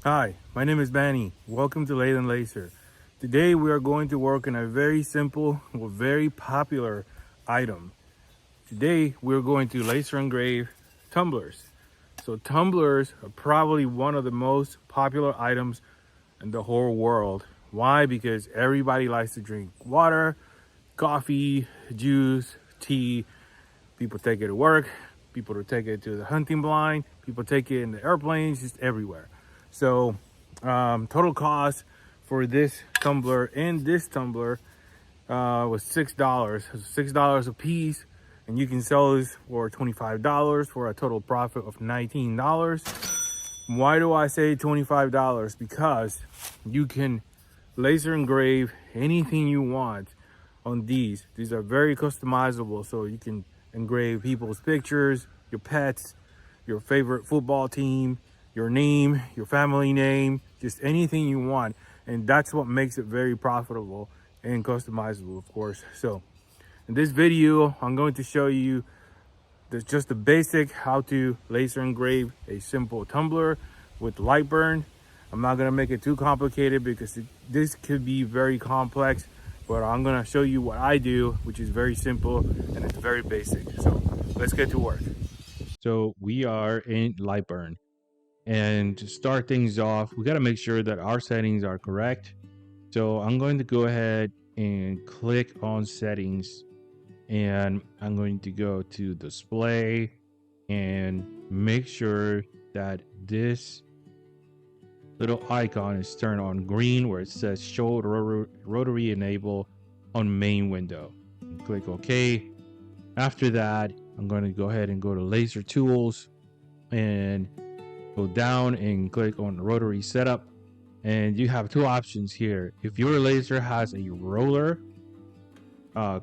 Hi, my name is Benny. Welcome to Lathe and Laser. Today we are going to work on a very simple but very popular item. Today we're going to laser engrave tumblers. So tumblers are probably one of the most popular items in the whole world. Why? Because everybody likes to drink water, coffee, juice, tea. People take it to work. People take it to the hunting blind. People take it in the airplanes, just everywhere. So, total cost for this tumbler and this tumbler was $6. $6 a piece, and you can sell this for $25 for a total profit of $19. Why do I say $25? Because you can laser engrave anything you want on these. These are very customizable, so you can engrave people's pictures, your pets, your favorite football team, your name, your family name, just anything you want. And that's what makes it very profitable and customizable, of course. So in this video, I'm going to show you just the basic how to laser engrave a simple tumbler with light burn. I'm not gonna make it too complicated because this could be very complex, but I'm gonna show you what I do, which is very simple and it's very basic. So let's get to work. So we are in light burn, and to start things off, we gotta make sure that our settings are correct. So I'm going to go ahead and click on settings, and I'm going to go to display and make sure that this little icon is turned on green where it says show rotary enable on main window. Click OK. After that, I'm going to go ahead and go to laser tools and go down and click on rotary setup. And you have two options here. If your laser has a roller,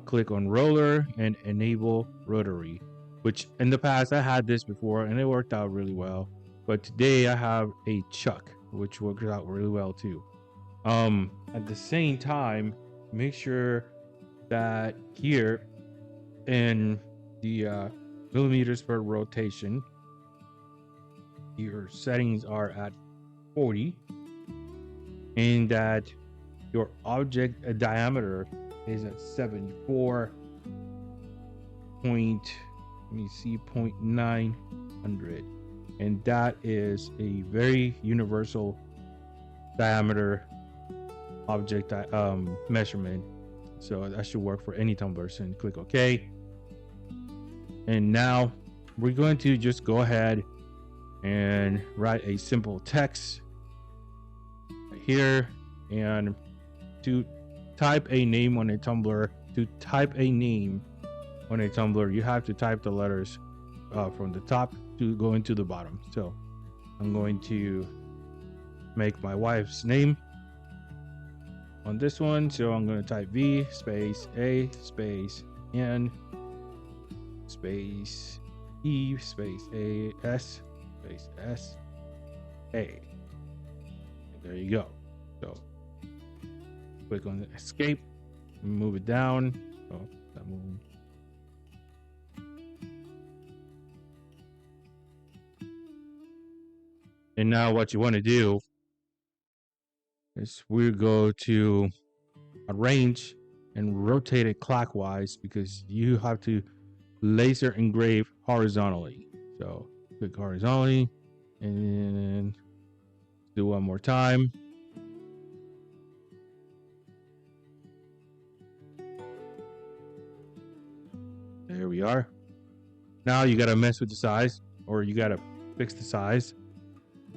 click on roller and enable rotary, which in the past I had this before and it worked out really well. But today I have a chuck, which works out really well too. At the same time, make sure that here in the millimeters per rotation, your settings are at 40, and that your object diameter is at 74 point, let me see, 0.900, and that is a very universal diameter object measurement, so that should work for any tumblers. And click OK. And now we're going to just go ahead and write a simple text here, and to type a name on a tumbler, you have to type the letters from the top to go into the bottom. So I'm going to make my wife's name on this one. So I'm going to type V space A space N space E space A S space S A. There you go. So click on escape, move it down. Oh, that moving. And now what you want to do is we go to arrange and rotate it clockwise, because you have to laser engrave horizontally. So click horizontally and do one more time. There we are. Now you gotta mess with the size, or you gotta fix the size.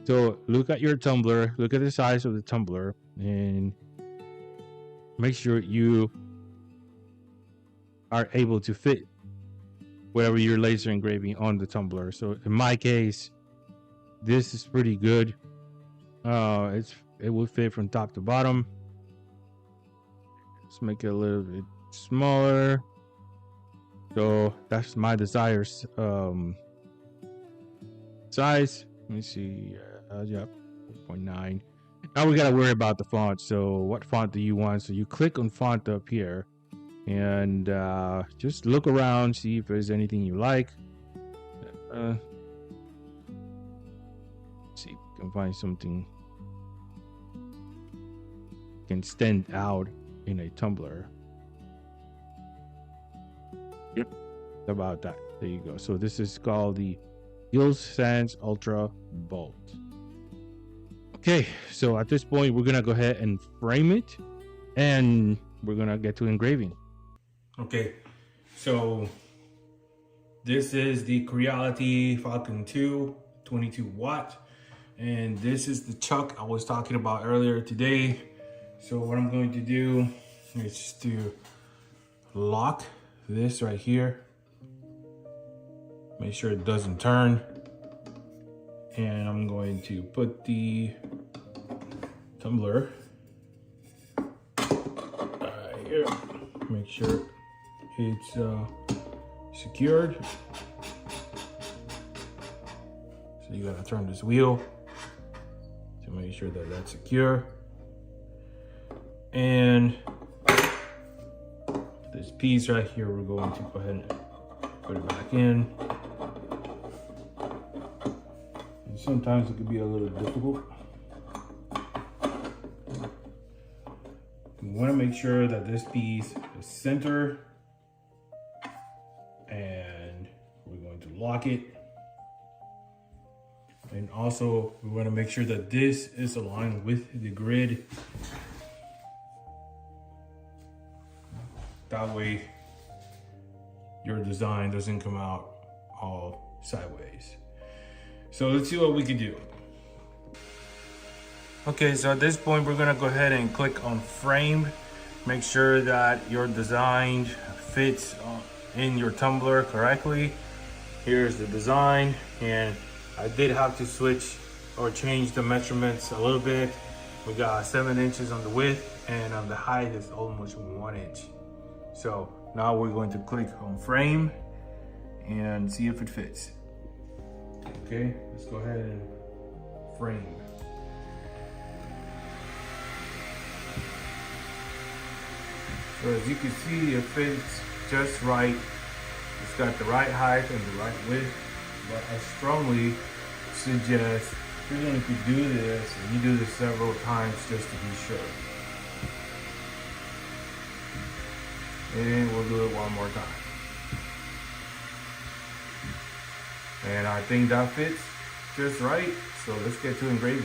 So look at your tumbler, look at the size of the tumbler, and make sure you are able to fit whatever you're laser engraving on the tumbler. So in my case, this is pretty good. It will fit from top to bottom. Let's make it a little bit smaller. So that's my desired size. Let me see. Yeah, 4.9. Now we gotta worry about the font. So what font do you want? So you click on font up here, and just look around, see if there's anything you like. See if you can find something can stand out in a tumbler. Yep. About that. There you go. So this is called the Gills Sans Ultra Bolt. Okay, so at this point, we're gonna go ahead and frame it, and we're gonna get to engraving. Okay, so this is the Creality Falcon 2 22 watt, and this is the chuck I was talking about earlier today. So what I'm going to do is just to lock this right here, make sure it doesn't turn, and I'm going to put the tumbler right here, make sure it's secured. So you gotta turn this wheel to make sure that that's secure. And this piece right here, we're going to go ahead and put it back in. And sometimes it could be a little difficult. We want to make sure that this piece is centered, and we're going to lock it. And also we want to make sure that this is aligned with the grid. That way your design doesn't come out all sideways. So let's see what we can do. Okay, so at this point, we're gonna go ahead and click on frame. Make sure that your design fits in your tumbler correctly. Here's the design, and I did have to switch or change the measurements a little bit. We got 7 inches on the width, and on the height is almost 1 inch. So now we're going to click on frame and see if it fits. Okay, let's go ahead and frame. So as you can see, it fits just right. It's got the right height and the right width, but I strongly suggest even if you do this, and you do this several times just to be sure. And we'll do it one more time. And I think that fits just right. So let's get to engraving.